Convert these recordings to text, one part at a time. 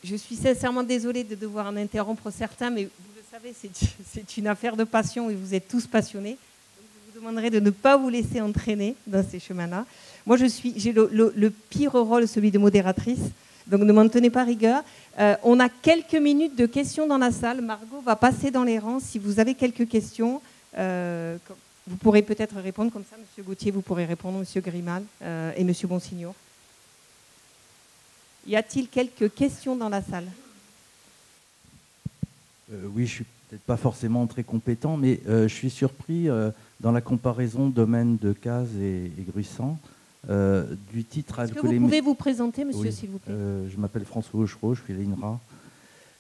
je suis sincèrement désolée de devoir en interrompre certains, mais vous le savez, c'est une affaire de passion et vous êtes tous passionnés. Donc je vous demanderai de ne pas vous laisser entraîner dans ces chemins-là. Moi, j'ai le pire rôle, celui de modératrice, donc ne m'en tenez pas rigueur. On a quelques minutes de questions dans la salle. Margot va passer dans les rangs. Si vous avez quelques questions, vous pourrez peut-être répondre comme ça. Monsieur Gauthier, vous pourrez répondre, Monsieur Grimal et Monsieur Bonsignor. Y a-t-il quelques questions dans la salle? Oui, je suis peut-être pas forcément très compétent, mais je suis surpris dans la comparaison domaine de Cazes et Gruissant du titre alcoolémique. Est-ce que vous pouvez vous présenter, monsieur, oui, s'il vous plaît? Je m'appelle François Auchereau, je suis à l'INRA,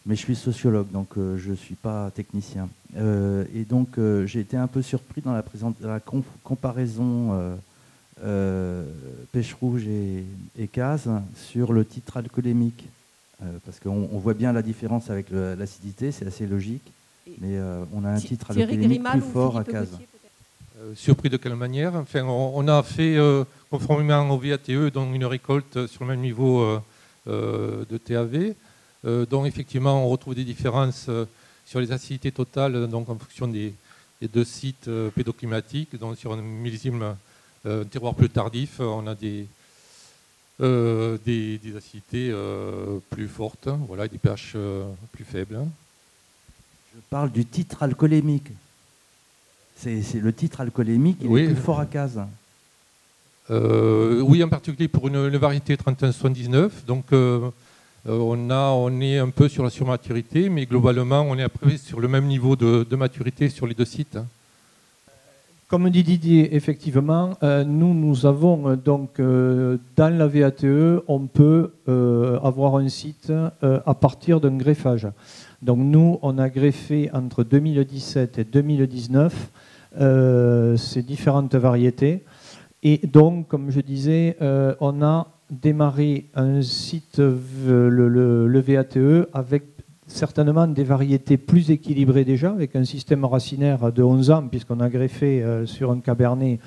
mais je suis sociologue, donc je ne suis pas technicien. Et donc j'ai été un peu surpris dans la comparaison Pêche Rouge et Cazes sur le titre alcoolémique. Parce qu'on voit bien la différence avec l'acidité, c'est assez logique, mais on a un titre alcoolémique plus fort à Cazes. Surpris de quelle manière? Enfin, on a fait, conformément au VATE, donc une récolte sur le même niveau de TAV, dont effectivement on retrouve des différences sur les acidités totales, donc en fonction des deux sites pédoclimatiques. Donc sur un millésime, un terroir plus tardif, on a des acidités plus fortes, voilà, et des pH plus faibles. Je parle du titre alcoolémique. C'est le titre alcoolémique qui est plus fort à Cazes. Oui, en particulier pour une variété 3179. Donc on est un peu sur la surmaturité, mais globalement on est après sur le même niveau de maturité sur les deux sites. Comme dit Didier, effectivement, nous avons donc dans la VATE, on peut avoir un site à partir d'un greffage. Donc nous, on a greffé entre 2017 et 2019 ces différentes variétés. Et donc, comme je disais, on a démarré un site, le VATE, avec certainement des variétés plus équilibrées déjà, avec un système racinaire de 11 ans, puisqu'on a greffé sur un cabernet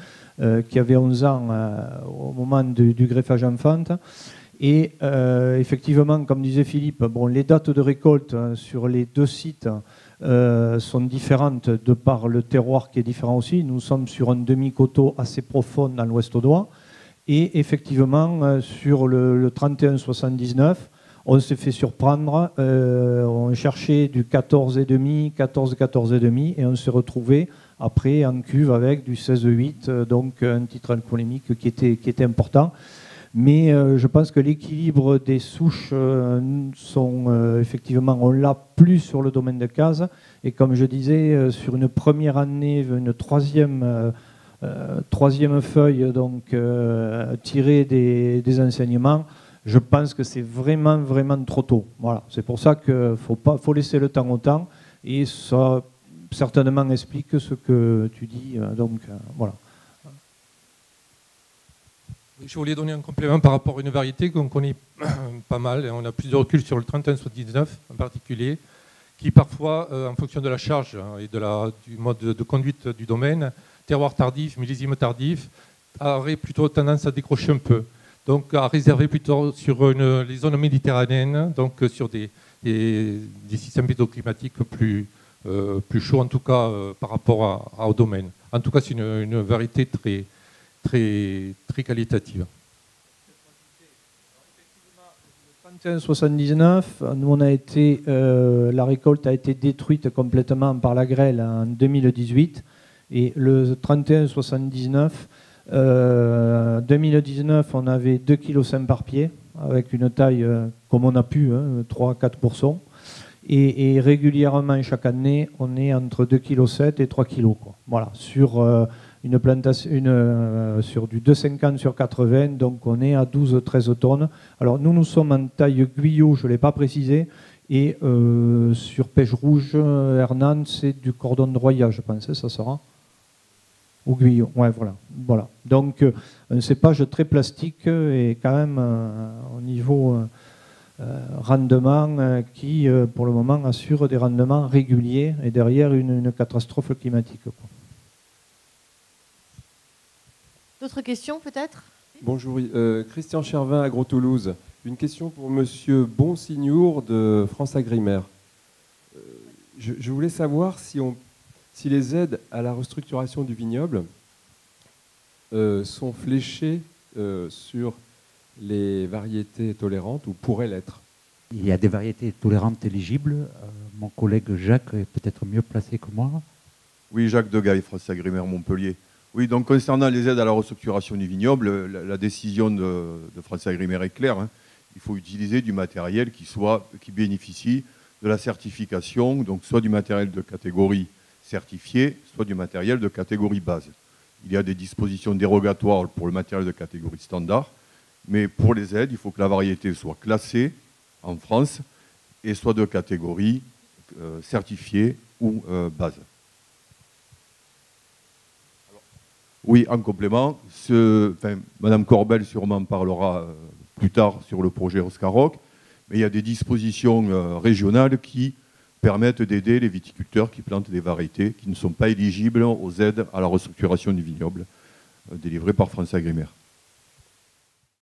qui avait 11 ans au moment du greffage en fente. Et effectivement, comme disait Philippe, bon, les dates de récolte sur les deux sites sont différentes de par le terroir qui est différent aussi. Nous sommes sur un demi-coteau assez profond dans l'ouest audois. Et effectivement, sur le 3179, on s'est fait surprendre, on cherchait du 14,5, 14,5 et on s'est retrouvé après en cuve avec du 16,8, donc un titre alcoolémique qui était important. Mais je pense que l'équilibre des souches effectivement, on l'a plus sur le domaine de Cazes. Et comme je disais, sur une première année, une troisième feuille, donc tirée des enseignements, je pense que c'est vraiment, vraiment trop tôt. Voilà. C'est pour ça qu'il faut laisser le temps au temps. Et ça certainement explique ce que tu dis. Donc voilà. Je voulais donner un complément par rapport à une variété qu'on connaît pas mal. On a plus de recul sur le 3179 en particulier, qui parfois, en fonction de la charge et du mode de conduite du domaine, terroir tardif, millésime tardif, aurait plutôt tendance à décrocher un peu. Donc à réserver plutôt sur les zones méditerranéennes, donc sur des systèmes pédoclimatiques plus chauds, en tout cas par rapport au domaine. En tout cas, c'est une variété très qualitative. Le 3179, nous la récolte a été détruite complètement par la grêle en 2018 et le 3179, 2019, on avait 2,5 kg par pied avec une taille comme on a pu, 3-4%. Et régulièrement, chaque année, on est entre 2,7 kg et 3 kg. Voilà, sur une plantation, sur du 2,50 sur 80, donc on est à 12-13 tonnes. Alors nous sommes en taille Guyot, je ne l'ai pas précisé, et sur Pêche Rouge, Hernan, c'est du cordon de broyage, je pense, ça sera. Ou Guyot, ouais, voilà. Donc un cépage très plastique et quand même au niveau rendement qui, pour le moment, assure des rendements réguliers et derrière une catastrophe climatique. D'autres questions peut-être? Bonjour, Christian Chervin, Agro-Toulouse. Une question pour Monsieur Bonsignour de France Agrimaire. Je voulais savoir si les aides à la restructuration du vignoble sont fléchées sur les variétés tolérantes ou pourraient l'être. Il y a des variétés tolérantes éligibles. Mon collègue Jacques est peut-être mieux placé que moi. Oui, Jacques Degaille, France Agrimaire Montpellier. Oui, donc concernant les aides à la restructuration du vignoble, la décision de France Agrimaire est claire. Hein. Il faut utiliser du matériel qui bénéficie de la certification, donc soit du matériel de catégorie certifié, soit du matériel de catégorie base. Il y a des dispositions dérogatoires pour le matériel de catégorie standard, mais pour les aides, il faut que la variété soit classée en France et soit de catégorie certifiée ou base. Oui, en complément, Madame Corbel sûrement parlera plus tard sur le projet Oscaroc, mais il y a des dispositions régionales qui permettent d'aider les viticulteurs qui plantent des variétés qui ne sont pas éligibles aux aides à la restructuration du vignoble délivrées par France Agrimaire.